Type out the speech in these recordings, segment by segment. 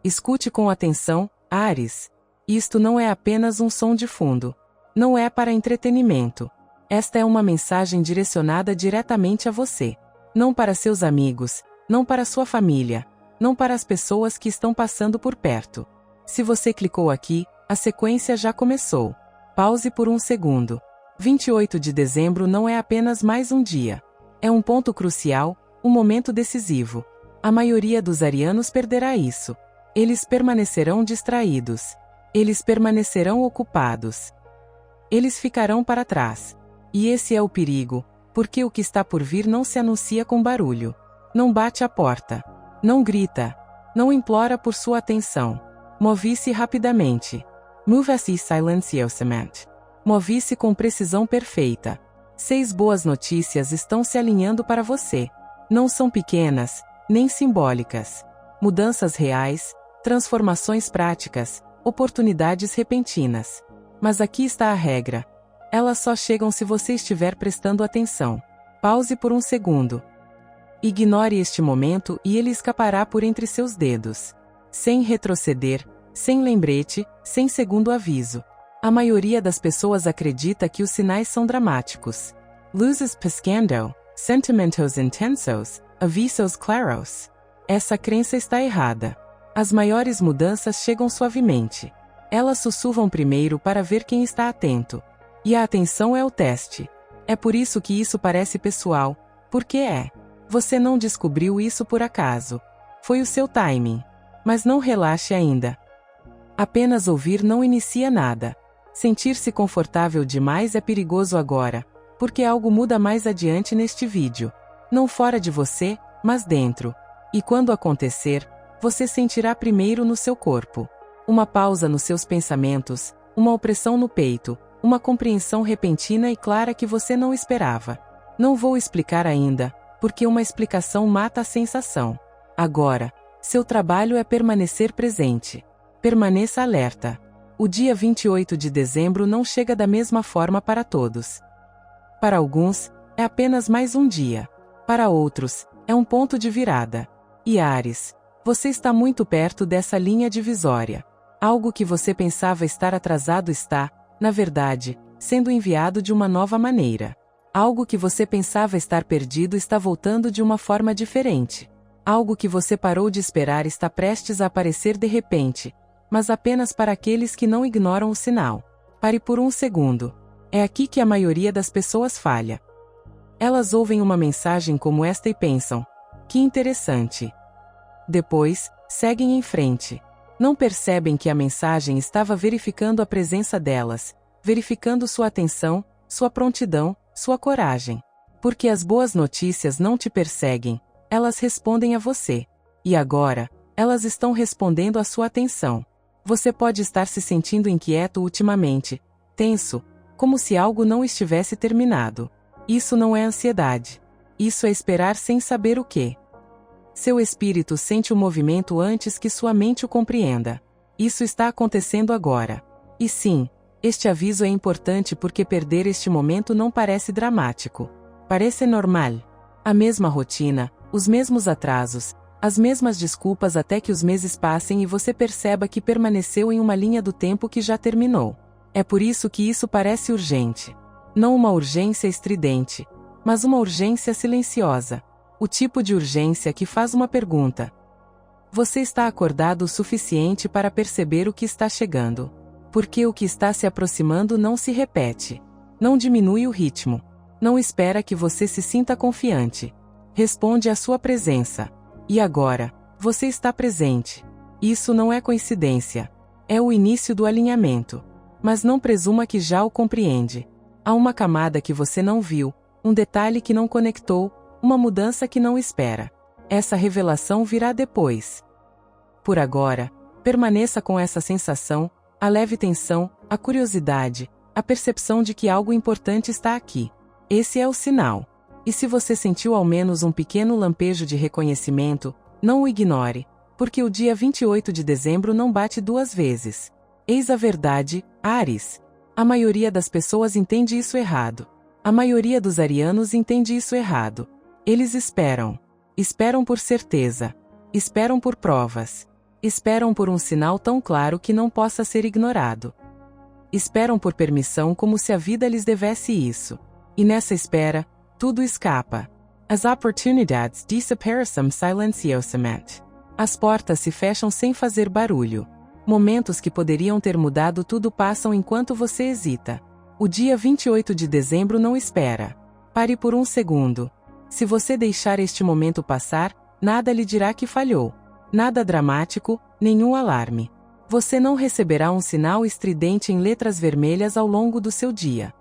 Escute com atenção, Áries. Isto não é apenas um som de fundo. Não é para entretenimento. Esta é uma mensagem direcionada diretamente a você. Não para seus amigos, não para sua família, não para as pessoas que estão passando por perto. Se você clicou aqui, a sequência já começou. Pause por um segundo. 28 de dezembro não é apenas mais um dia. É um ponto crucial, um momento decisivo. A maioria dos arianos perderá isso. Eles permanecerão distraídos. Eles permanecerão ocupados. Eles ficarão para trás. E esse é o perigo, porque o que está por vir não se anuncia com barulho. Não bate a porta. Não grita. Não implora por sua atenção. Move-se rapidamente. Move-se silenciosamente. Move-se com precisão perfeita. 6 boas notícias estão se alinhando para você. Não são pequenas, nem simbólicas. Mudanças reais, transformações práticas, oportunidades repentinas. Mas aqui está a regra. Elas só chegam se você estiver prestando atenção. Pause por um segundo. Ignore este momento e ele escapará por entre seus dedos. Sem retroceder, sem lembrete, sem segundo aviso. A maioria das pessoas acredita que os sinais são dramáticos. Luzes piscando, sentimentos intensos, avisos claros. Essa crença está errada. As maiores mudanças chegam suavemente. Elas sussurram primeiro para ver quem está atento. E a atenção é o teste. É por isso que isso parece pessoal, porque é. Você não descobriu isso por acaso. Foi o seu timing. Mas não relaxe ainda. Apenas ouvir não inicia nada. Sentir-se confortável demais é perigoso agora, porque algo muda mais adiante neste vídeo. Não fora de você, mas dentro. E quando acontecer, você sentirá primeiro no seu corpo. Uma pausa nos seus pensamentos, uma opressão no peito, uma compreensão repentina e clara que você não esperava. Não vou explicar ainda, porque uma explicação mata a sensação. Agora, seu trabalho é permanecer presente. Permaneça alerta. O dia 28 de dezembro não chega da mesma forma para todos. Para alguns, é apenas mais um dia. Para outros, é um ponto de virada. E Áries, você está muito perto dessa linha divisória. Algo que você pensava estar atrasado está, na verdade, sendo enviado de uma nova maneira. Algo que você pensava estar perdido está voltando de uma forma diferente. Algo que você parou de esperar está prestes a aparecer de repente, mas apenas para aqueles que não ignoram o sinal. Pare por um segundo. É aqui que a maioria das pessoas falha. Elas ouvem uma mensagem como esta e pensam: que interessante. Depois, seguem em frente. Não percebem que a mensagem estava verificando a presença delas, verificando sua atenção, sua prontidão, sua coragem. Porque as boas notícias não te perseguem, elas respondem a você. E agora, elas estão respondendo à sua atenção. Você pode estar se sentindo inquieto ultimamente, tenso, como se algo não estivesse terminado. Isso não é ansiedade. Isso é esperar sem saber o que. Seu espírito sente o movimento antes que sua mente o compreenda. Isso está acontecendo agora. E sim, este aviso é importante porque perder este momento não parece dramático. Parece normal. A mesma rotina, os mesmos atrasos, as mesmas desculpas até que os meses passem e você perceba que permaneceu em uma linha do tempo que já terminou. É por isso que isso parece urgente. Não uma urgência estridente, mas uma urgência silenciosa. O tipo de urgência que faz uma pergunta. Você está acordado o suficiente para perceber o que está chegando. Porque o que está se aproximando não se repete. Não diminui o ritmo. Não espera que você se sinta confiante. Responde à sua presença. E agora, você está presente. Isso não é coincidência. É o início do alinhamento. Mas não presuma que já o compreende. Há uma camada que você não viu, um detalhe que não conectou, uma mudança que não espera. Essa revelação virá depois. Por agora, permaneça com essa sensação, a leve tensão, a curiosidade, a percepção de que algo importante está aqui. Esse é o sinal. E se você sentiu ao menos um pequeno lampejo de reconhecimento, não o ignore, porque o dia 28 de dezembro não bate 2 vezes. Eis a verdade, Áries. A maioria das pessoas entende isso errado. A maioria dos arianos entende isso errado. Eles esperam. Esperam por certeza. Esperam por provas. Esperam por um sinal tão claro que não possa ser ignorado. Esperam por permissão como se a vida lhes devesse isso. E nessa espera, tudo escapa. As opportunidades desaparecem silenciosamente. As portas se fecham sem fazer barulho. Momentos que poderiam ter mudado tudo passam enquanto você hesita. O dia 28 de dezembro não espera. Pare por um segundo. Se você deixar este momento passar, nada lhe dirá que falhou. Nada dramático, nenhum alarme. Você não receberá um sinal estridente em letras vermelhas ao longo do seu dia.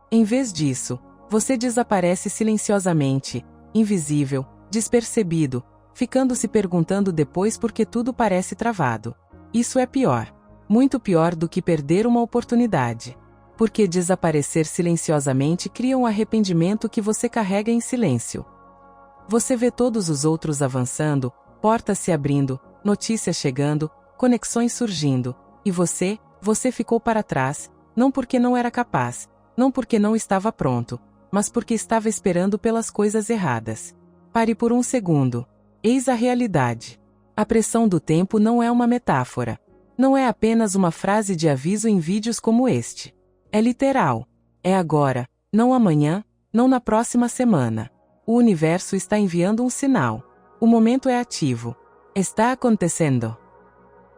Em vez disso, você desaparece silenciosamente, invisível, despercebido, ficando se perguntando depois por que tudo parece travado. Isso é pior. Muito pior do que perder uma oportunidade. Porque desaparecer silenciosamente cria um arrependimento que você carrega em silêncio. Você vê todos os outros avançando, portas se abrindo, notícias chegando, conexões surgindo, e você ficou para trás, não porque não era capaz, não porque não estava pronto, mas porque estava esperando pelas coisas erradas. Pare por um segundo. Eis a realidade. A pressão do tempo não é uma metáfora. Não é apenas uma frase de aviso em vídeos como este. É literal. É agora, não amanhã, não na próxima semana. O universo está enviando um sinal. O momento é ativo. Está acontecendo.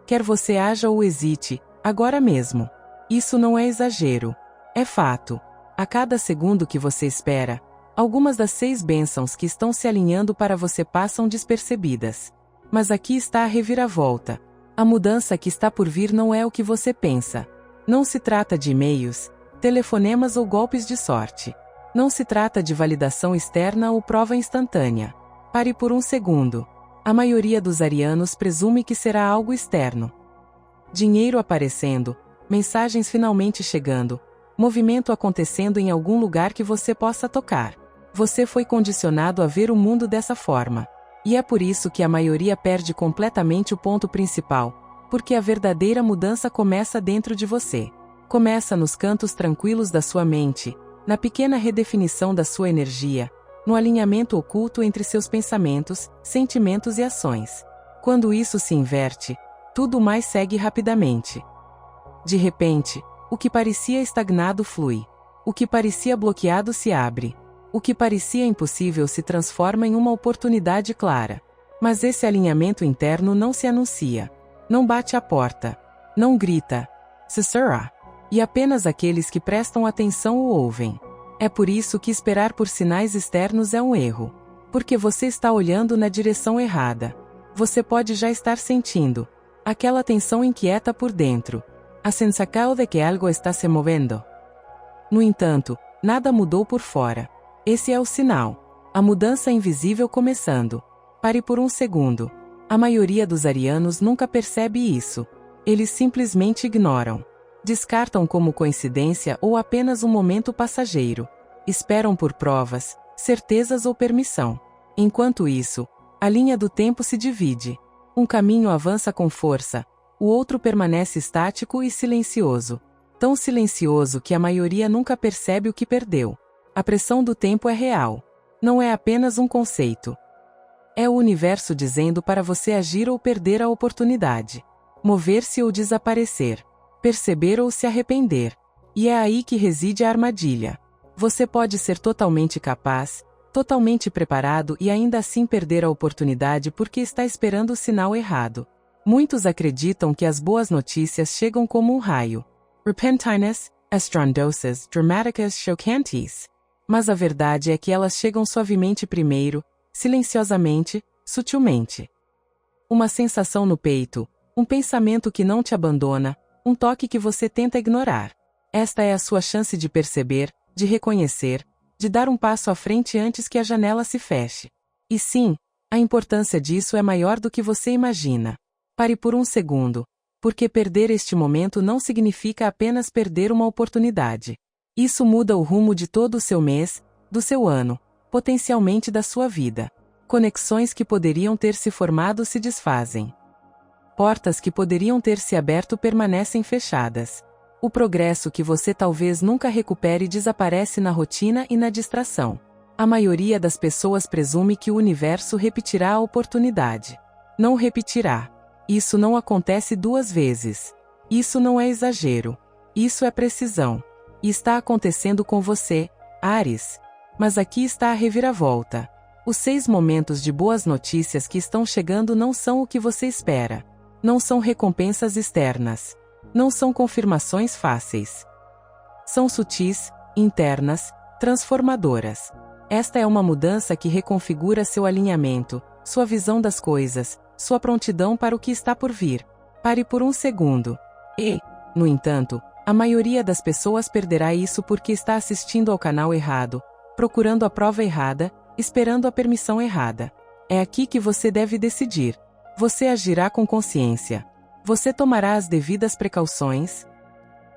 Quer você haja ou hesite, agora mesmo. Isso não é exagero. É fato. A cada segundo que você espera, algumas das 6 bênçãos que estão se alinhando para você passam despercebidas. Mas aqui está a reviravolta. A mudança que está por vir não é o que você pensa. Não se trata de e-mails, telefonemas ou golpes de sorte. Não se trata de validação externa ou prova instantânea. Pare por um segundo. A maioria dos arianos presume que será algo externo. Dinheiro aparecendo, mensagens finalmente chegando, movimento acontecendo em algum lugar que você possa tocar. Você foi condicionado a ver o mundo dessa forma. E é por isso que a maioria perde completamente o ponto principal. Porque a verdadeira mudança começa dentro de você. Começa nos cantos tranquilos da sua mente, na pequena redefinição da sua energia, no alinhamento oculto entre seus pensamentos, sentimentos e ações. Quando isso se inverte, tudo mais segue rapidamente. De repente, o que parecia estagnado flui. O que parecia bloqueado se abre. O que parecia impossível se transforma em uma oportunidade clara. Mas esse alinhamento interno não se anuncia. Não bate à porta. Não grita. Sussurra. E apenas aqueles que prestam atenção o ouvem. É por isso que esperar por sinais externos é um erro. Porque você está olhando na direção errada. Você pode já estar sentindo aquela tensão inquieta por dentro. A sensação de que algo está se movendo. No entanto, nada mudou por fora. Esse é o sinal. A mudança invisível começando. Pare por um segundo. A maioria dos arianos nunca percebe isso. Eles simplesmente ignoram. Descartam como coincidência ou apenas um momento passageiro. Esperam por provas, certezas ou permissão. Enquanto isso, a linha do tempo se divide. Um caminho avança com força, o outro permanece estático e silencioso. Tão silencioso que a maioria nunca percebe o que perdeu. A pressão do tempo é real. Não é apenas um conceito. É o universo dizendo para você agir ou perder a oportunidade. Mover-se ou desaparecer. Perceber ou se arrepender. E é aí que reside a armadilha. Você pode ser totalmente capaz, totalmente preparado e ainda assim perder a oportunidade porque está esperando o sinal errado. Muitos acreditam que as boas notícias chegam como um raio. Repentinas, estrondosas, dramáticas, chocantes. Mas a verdade é que elas chegam suavemente primeiro, silenciosamente, sutilmente. Uma sensação no peito, um pensamento que não te abandona, um toque que você tenta ignorar. Esta é a sua chance de perceber, de reconhecer, de dar um passo à frente antes que a janela se feche. E sim, a importância disso é maior do que você imagina. Pare por um segundo, porque perder este momento não significa apenas perder uma oportunidade. Isso muda o rumo de todo o seu mês, do seu ano, potencialmente da sua vida. Conexões que poderiam ter se formado se desfazem. Portas que poderiam ter se aberto permanecem fechadas. O progresso que você talvez nunca recupere desaparece na rotina e na distração. A maioria das pessoas presume que o universo repetirá a oportunidade. Não repetirá. Isso não acontece 2 vezes. Isso não é exagero. Isso é precisão. E está acontecendo com você, Áries. Mas aqui está a reviravolta. Os 6 momentos de boas notícias que estão chegando não são o que você espera. Não são recompensas externas. Não são confirmações fáceis. São sutis, internas, transformadoras. Esta é uma mudança que reconfigura seu alinhamento, sua visão das coisas, sua prontidão para o que está por vir. Pare por um segundo. E, no entanto, a maioria das pessoas perderá isso porque está assistindo ao canal errado, procurando a prova errada, esperando a permissão errada. É aqui que você deve decidir. Você agirá com consciência. Você tomará as devidas precauções?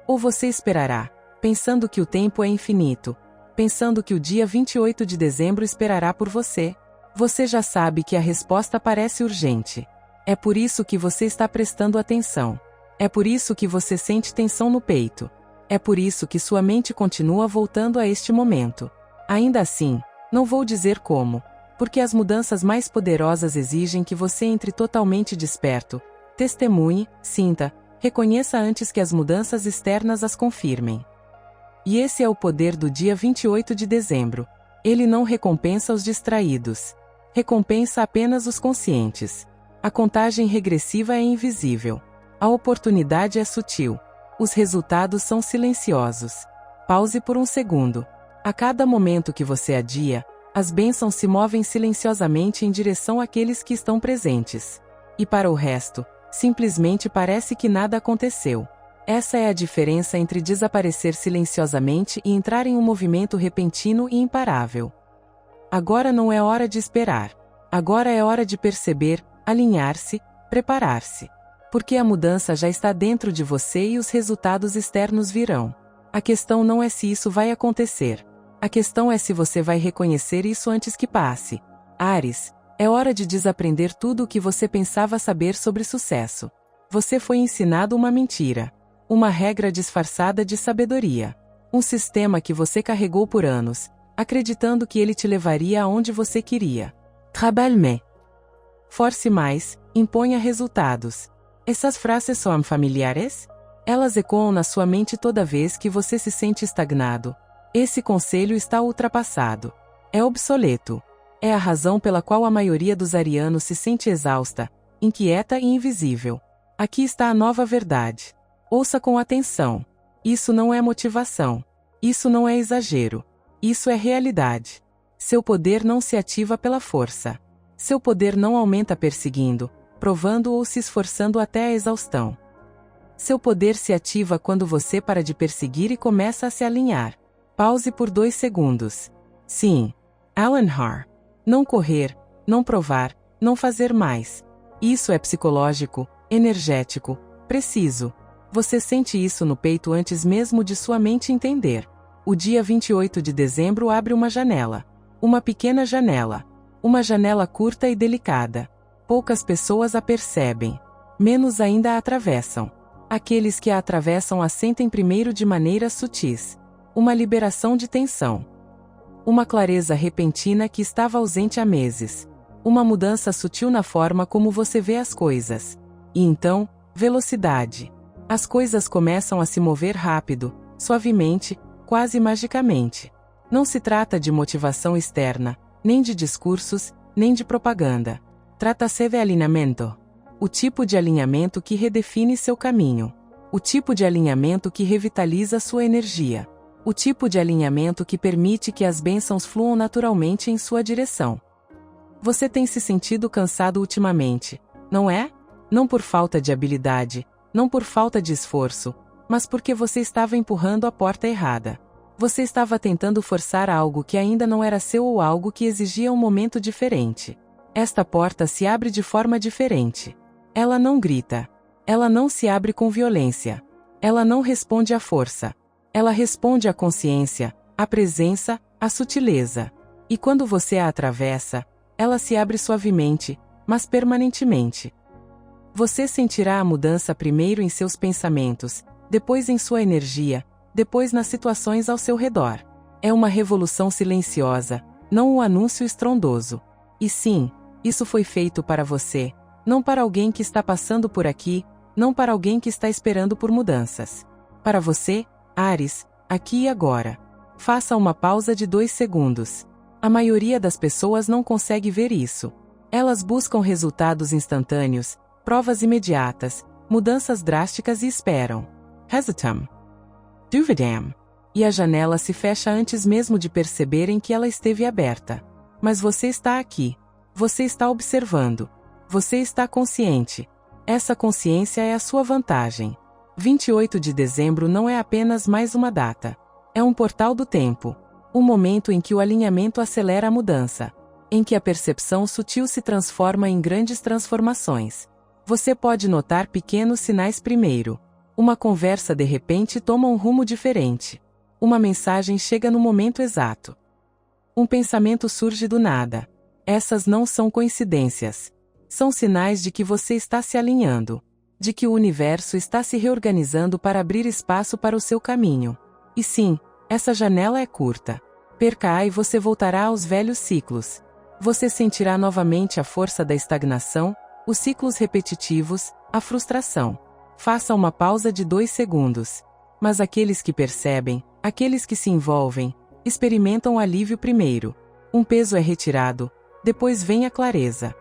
Ou você esperará, pensando que o tempo é infinito, pensando que o dia 28 de dezembro esperará por você? Você já sabe que a resposta parece urgente. É por isso que você está prestando atenção. É por isso que você sente tensão no peito. É por isso que sua mente continua voltando a este momento. Ainda assim, não vou dizer como, porque as mudanças mais poderosas exigem que você entre totalmente desperto, testemunhe, sinta, reconheça antes que as mudanças externas as confirmem. E esse é o poder do dia 28 de dezembro. Ele não recompensa os distraídos. Recompensa apenas os conscientes. A contagem regressiva é invisível. A oportunidade é sutil. Os resultados são silenciosos. Pause por um segundo. A cada momento que você adia, as bênçãos se movem silenciosamente em direção àqueles que estão presentes. E para o resto, simplesmente parece que nada aconteceu. Essa é a diferença entre desaparecer silenciosamente e entrar em um movimento repentino e imparável. Agora não é hora de esperar. Agora é hora de perceber, alinhar-se, preparar-se. Porque a mudança já está dentro de você e os resultados externos virão. A questão não é se isso vai acontecer. A questão é se você vai reconhecer isso antes que passe. Áries, é hora de desaprender tudo o que você pensava saber sobre sucesso. Você foi ensinado uma mentira. Uma regra disfarçada de sabedoria. Um sistema que você carregou por anos, acreditando que ele te levaria aonde você queria. Trabalhe mais. Force mais, imponha resultados. Essas frases são familiares? Elas ecoam na sua mente toda vez que você se sente estagnado. Esse conselho está ultrapassado. É obsoleto. É a razão pela qual a maioria dos arianos se sente exausta, inquieta e invisível. Aqui está a nova verdade. Ouça com atenção. Isso não é motivação. Isso não é exagero. Isso é realidade. Seu poder não se ativa pela força. Seu poder não aumenta perseguindo, provando ou se esforçando até a exaustão. Seu poder se ativa quando você para de perseguir e começa a se alinhar. Pause por 2 segundos. Sim. Alan Haar. Não correr, não provar, não fazer mais. Isso é psicológico, energético, preciso. Você sente isso no peito antes mesmo de sua mente entender. O dia 28 de dezembro abre uma janela. Uma pequena janela. Uma janela curta e delicada. Poucas pessoas a percebem. Menos ainda a atravessam. Aqueles que a atravessam a sentem primeiro de maneiras sutis. Uma liberação de tensão. Uma clareza repentina que estava ausente há meses. Uma mudança sutil na forma como você vê as coisas. E então, velocidade. As coisas começam a se mover rápido, suavemente, quase magicamente. Não se trata de motivação externa, nem de discursos, nem de propaganda. Trata-se de alinhamento. O tipo de alinhamento que redefine seu caminho. O tipo de alinhamento que revitaliza sua energia. O tipo de alinhamento que permite que as bênçãos fluam naturalmente em sua direção. Você tem se sentido cansado ultimamente, não é? Não por falta de habilidade, não por falta de esforço, mas porque você estava empurrando a porta errada. Você estava tentando forçar algo que ainda não era seu ou algo que exigia um momento diferente. Esta porta se abre de forma diferente. Ela não grita. Ela não se abre com violência. Ela não responde à força. Ela responde à consciência, à presença, à sutileza. E quando você a atravessa, ela se abre suavemente, mas permanentemente. Você sentirá a mudança primeiro em seus pensamentos, depois em sua energia, depois nas situações ao seu redor. É uma revolução silenciosa, não um anúncio estrondoso. E sim, isso foi feito para você. Não para alguém que está passando por aqui, não para alguém que está esperando por mudanças. Para você, Áries, aqui e agora. Faça uma pausa de 2 segundos. A maioria das pessoas não consegue ver isso. Elas buscam resultados instantâneos, provas imediatas, mudanças drásticas e esperam. Hesitam. Duvidam. E a janela se fecha antes mesmo de perceberem que ela esteve aberta. Mas você está aqui. Você está observando. Você está consciente. Essa consciência é a sua vantagem. 28 de dezembro não é apenas mais uma data. É um portal do tempo. Um momento em que o alinhamento acelera a mudança. Em que a percepção sutil se transforma em grandes transformações. Você pode notar pequenos sinais primeiro. Uma conversa de repente toma um rumo diferente. Uma mensagem chega no momento exato. Um pensamento surge do nada. Essas não são coincidências. São sinais de que você está se alinhando. De que o universo está se reorganizando para abrir espaço para o seu caminho. E sim, essa janela é curta. Perca-a e você voltará aos velhos ciclos. Você sentirá novamente a força da estagnação, os ciclos repetitivos, a frustração. Faça uma pausa de 2 segundos. Mas aqueles que percebem, aqueles que se envolvem, experimentam o alívio primeiro. Um peso é retirado, depois vem a clareza.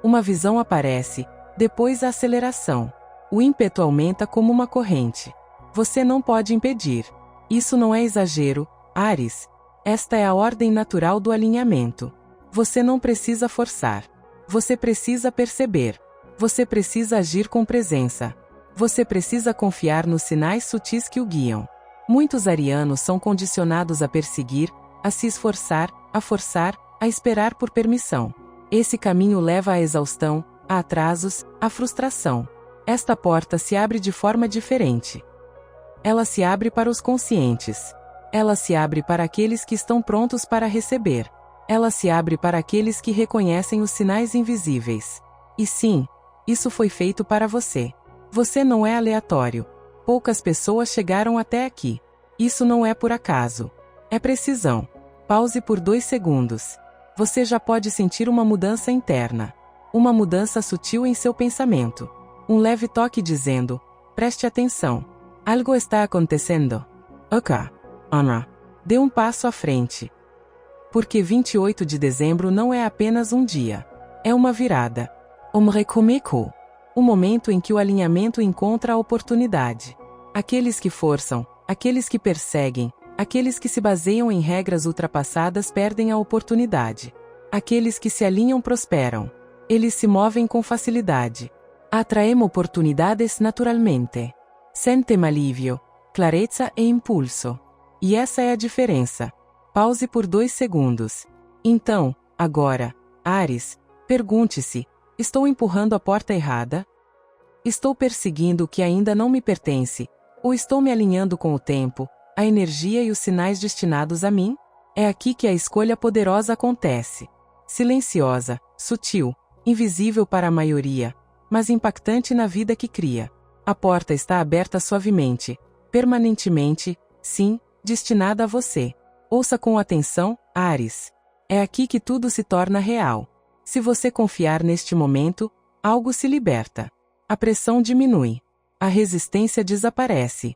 Uma visão aparece, depois a aceleração. O ímpeto aumenta como uma corrente. Você não pode impedir. Isso não é exagero, Áries. Esta é a ordem natural do alinhamento. Você não precisa forçar. Você precisa perceber. Você precisa agir com presença. Você precisa confiar nos sinais sutis que o guiam. Muitos arianos são condicionados a perseguir, a se esforçar, a forçar, a esperar por permissão. Esse caminho leva à exaustão, a atrasos, a frustração. Esta porta se abre de forma diferente. Ela se abre para os conscientes. Ela se abre para aqueles que estão prontos para receber. Ela se abre para aqueles que reconhecem os sinais invisíveis. E sim, isso foi feito para você. Você não é aleatório. Poucas pessoas chegaram até aqui. Isso não é por acaso. É precisão. Pause por 2 segundos. Você já pode sentir uma mudança interna. Uma mudança sutil em seu pensamento. Um leve toque dizendo, preste atenção. Algo está acontecendo. Ok. Ana. Dê um passo à frente. Porque 28 de dezembro não é apenas um dia. É uma virada. Um recomeço. O momento em que o alinhamento encontra a oportunidade. Aqueles que forçam, aqueles que perseguem, aqueles que se baseiam em regras ultrapassadas perdem a oportunidade. Aqueles que se alinham prosperam. Eles se movem com facilidade. Atraem oportunidades naturalmente. Sentem alívio, clareza e impulso. E essa é a diferença. Pause por 2 segundos. Então, agora, Áries, pergunte-se, estou empurrando a porta errada? Estou perseguindo o que ainda não me pertence? Ou estou me alinhando com o tempo, a energia e os sinais destinados a mim? É aqui que a escolha poderosa acontece. Silenciosa, sutil, invisível para a maioria, mas impactante na vida que cria. A porta está aberta suavemente, permanentemente, sim, destinada a você. Ouça com atenção, Áries. É aqui que tudo se torna real. Se você confiar neste momento, algo se liberta. A pressão diminui. A resistência desaparece.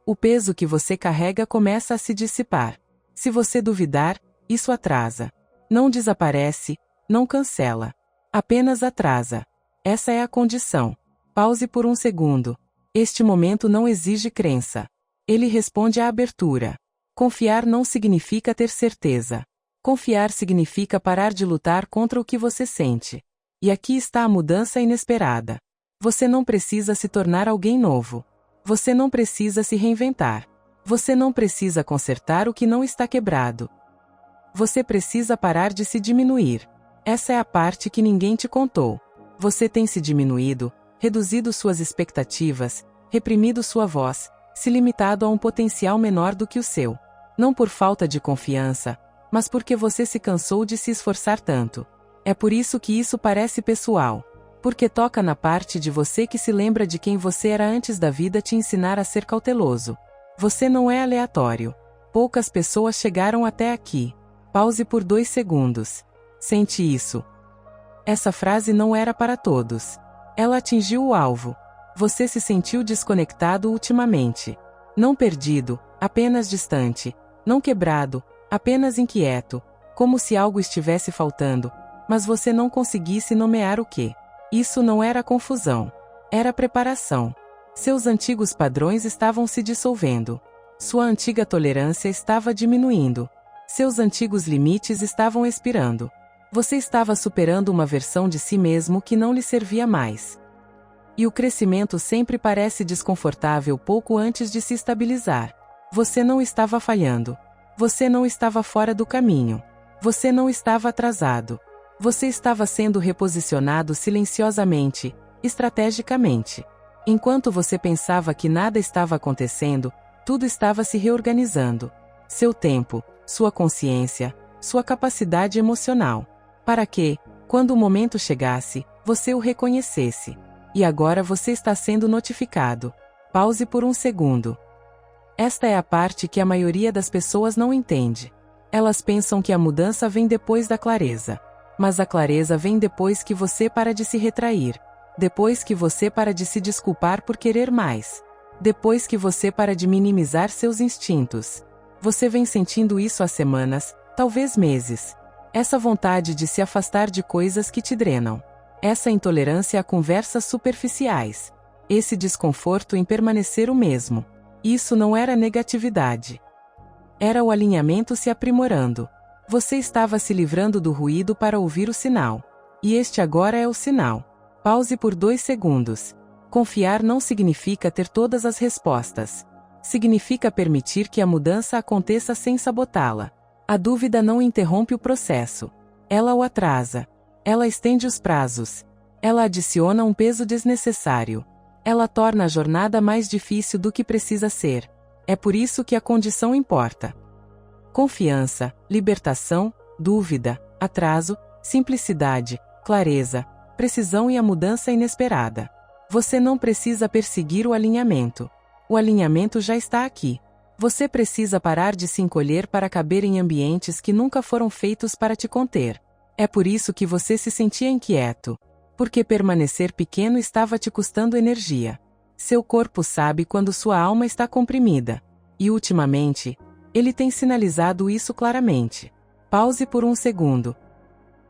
O peso que você carrega começa a se dissipar. Se você duvidar, isso atrasa. Não desaparece, não cancela. Apenas atrasa. Essa é a condição. Pause por 1 segundo. Este momento não exige crença. Ele responde à abertura. Confiar não significa ter certeza. Confiar significa parar de lutar contra o que você sente. E aqui está a mudança inesperada. Você não precisa se tornar alguém novo. Você não precisa se reinventar. Você não precisa consertar o que não está quebrado. Você precisa parar de se diminuir. Essa é a parte que ninguém te contou. Você tem se diminuído, reduzido suas expectativas, reprimido sua voz, se limitado a um potencial menor do que o seu. Não por falta de confiança, mas porque você se cansou de se esforçar tanto. É por isso que isso parece pessoal. Porque toca na parte de você que se lembra de quem você era antes da vida te ensinar a ser cauteloso. Você não é aleatório. Poucas pessoas chegaram até aqui. Pause por 2 segundos. Sente isso. Essa frase não era para todos. Ela atingiu o alvo. Você se sentiu desconectado ultimamente. Não perdido, apenas distante. Não quebrado, apenas inquieto, como se algo estivesse faltando, mas você não conseguisse nomear o que. Isso não era confusão. Era preparação. Seus antigos padrões estavam se dissolvendo. Sua antiga tolerância estava diminuindo. Seus antigos limites estavam expirando. Você estava superando uma versão de si mesmo que não lhe servia mais. E o crescimento sempre parece desconfortável pouco antes de se estabilizar. Você não estava falhando. Você não estava fora do caminho. Você não estava atrasado. Você estava sendo reposicionado silenciosamente, estrategicamente. Enquanto você pensava que nada estava acontecendo, tudo estava se reorganizando. Seu tempo, sua consciência, sua capacidade emocional. Para que, quando o momento chegasse, você o reconhecesse. E agora você está sendo notificado. Pause por um segundo. Esta é a parte que a maioria das pessoas não entende. Elas pensam que a mudança vem depois da clareza. Mas a clareza vem depois que você para de se retrair. Depois que você para de se desculpar por querer mais. Depois que você para de minimizar seus instintos. Você vem sentindo isso há semanas, talvez meses. Essa vontade de se afastar de coisas que te drenam. Essa intolerância a conversas superficiais. Esse desconforto em permanecer o mesmo. Isso não era negatividade. Era o alinhamento se aprimorando. Você estava se livrando do ruído para ouvir o sinal. E este agora é o sinal. Pause por 2 segundos. Confiar não significa ter todas as respostas. Significa permitir que a mudança aconteça sem sabotá-la. A dúvida não interrompe o processo. Ela o atrasa. Ela estende os prazos. Ela adiciona um peso desnecessário. Ela torna a jornada mais difícil do que precisa ser. É por isso que a condição importa. Confiança, libertação, dúvida, atraso, simplicidade, clareza, precisão e a mudança inesperada. Você não precisa perseguir o alinhamento. O alinhamento já está aqui. Você precisa parar de se encolher para caber em ambientes que nunca foram feitos para te conter. É por isso que você se sentia inquieto. Porque permanecer pequeno estava te custando energia. Seu corpo sabe quando sua alma está comprimida. E ultimamente, ele tem sinalizado isso claramente. Pause por um segundo.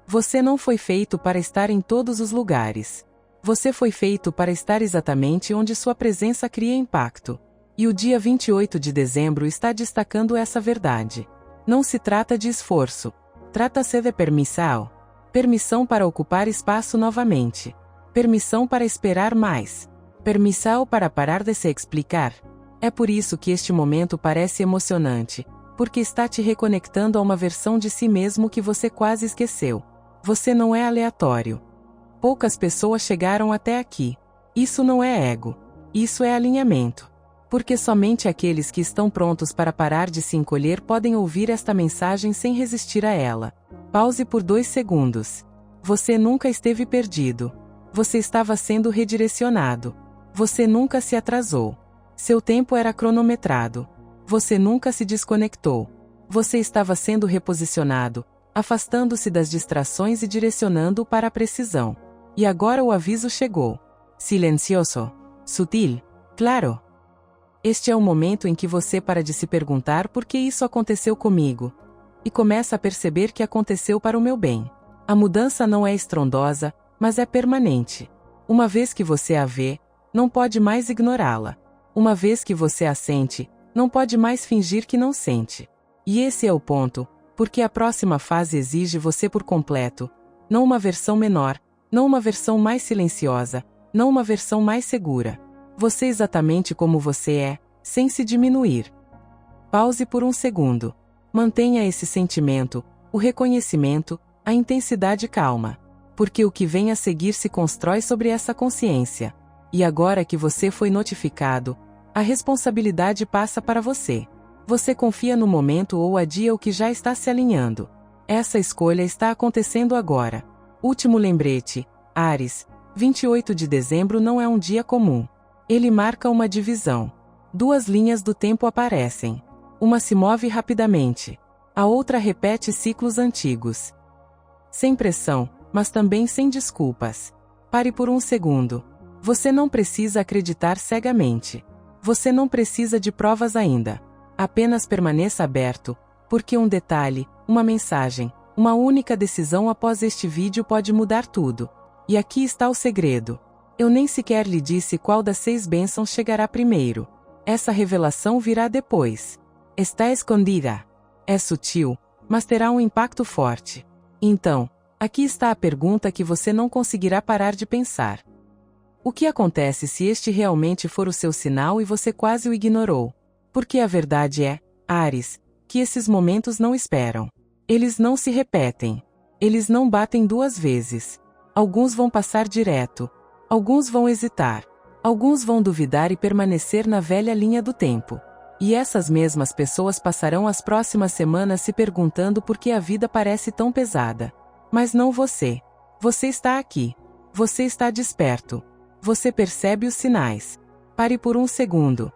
Você não foi feito para estar em todos os lugares. Você foi feito para estar exatamente onde sua presença cria impacto. E o dia 28 de dezembro está destacando essa verdade. Não se trata de esforço. Trata-se de permissão. Permissão para ocupar espaço novamente. Permissão para esperar mais. Permissão para parar de se explicar. É por isso que este momento parece emocionante, porque está te reconectando a uma versão de si mesmo que você quase esqueceu. Você não é aleatório. Poucas pessoas chegaram até aqui. Isso não é ego. Isso é alinhamento. Porque somente aqueles que estão prontos para parar de se encolher podem ouvir esta mensagem sem resistir a ela. Pause por 2 segundos. Você nunca esteve perdido. Você estava sendo redirecionado. Você nunca se atrasou. Seu tempo era cronometrado. Você nunca se desconectou. Você estava sendo reposicionado, afastando-se das distrações e direcionando para a precisão. E agora o aviso chegou. Silencioso. Sutil. Claro. Este é o momento em que você para de se perguntar por que isso aconteceu comigo. E começa a perceber que aconteceu para o meu bem. A mudança não é estrondosa, mas é permanente. Uma vez que você a vê, não pode mais ignorá-la. Uma vez que você a sente, não pode mais fingir que não sente. E esse é o ponto, porque a próxima fase exige você por completo. Não uma versão menor, não uma versão mais silenciosa, não uma versão mais segura. Você exatamente como você é, sem se diminuir. Pause por um segundo. Mantenha esse sentimento, o reconhecimento, a intensidade calma. Porque o que vem a seguir se constrói sobre essa consciência. E agora que você foi notificado, a responsabilidade passa para você. Você confia no momento ou adia o que já está se alinhando. Essa escolha está acontecendo agora. Último lembrete, Áries, 28 de dezembro não é um dia comum. Ele marca uma divisão. 2 linhas do tempo aparecem. Uma se move rapidamente. A outra repete ciclos antigos. Sem pressão, mas também sem desculpas. Pare por um segundo. Você não precisa acreditar cegamente. Você não precisa de provas ainda. Apenas permaneça aberto, porque um detalhe, uma mensagem, uma única decisão após este vídeo pode mudar tudo. E aqui está o segredo. Eu nem sequer lhe disse qual das 6 bênçãos chegará primeiro. Essa revelação virá depois. Está escondida. É sutil, mas terá um impacto forte. Então, aqui está a pergunta que você não conseguirá parar de pensar. O que acontece se este realmente for o seu sinal e você quase o ignorou? Porque a verdade é, Áries, que esses momentos não esperam. Eles não se repetem. Eles não batem 2 vezes. Alguns vão passar direto. Alguns vão hesitar. Alguns vão duvidar e permanecer na velha linha do tempo. E essas mesmas pessoas passarão as próximas semanas se perguntando por que a vida parece tão pesada. Mas não você. Você está aqui. Você está desperto. Você percebe os sinais. Pare por um segundo.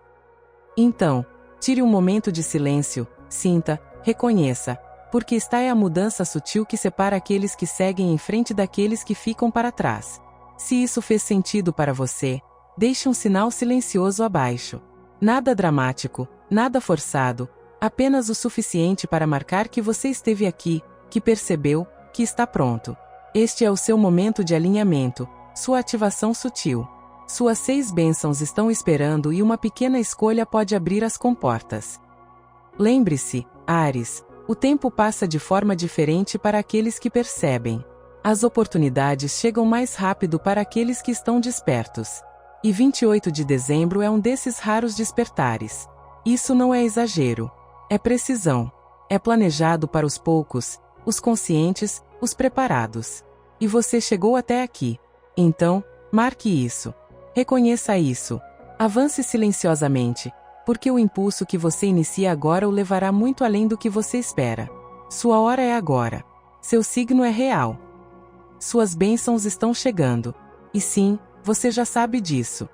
Então, tire um momento de silêncio, sinta, reconheça, porque esta é a mudança sutil que separa aqueles que seguem em frente daqueles que ficam para trás. Se isso fez sentido para você, deixe um sinal silencioso abaixo. Nada dramático, nada forçado, apenas o suficiente para marcar que você esteve aqui, que percebeu, que está pronto. Este é o seu momento de alinhamento, sua ativação sutil. Suas 6 bênçãos estão esperando e uma pequena escolha pode abrir as comportas. Lembre-se, Áries, o tempo passa de forma diferente para aqueles que percebem. As oportunidades chegam mais rápido para aqueles que estão despertos. E 28 de dezembro é um desses raros despertares. Isso não é exagero. É precisão. É planejado para os poucos, os conscientes, os preparados. E você chegou até aqui. Então, marque isso. Reconheça isso. Avance silenciosamente, porque o impulso que você inicia agora o levará muito além do que você espera. Sua hora é agora. Seu signo é real. Suas bênçãos estão chegando. E sim, você já sabe disso.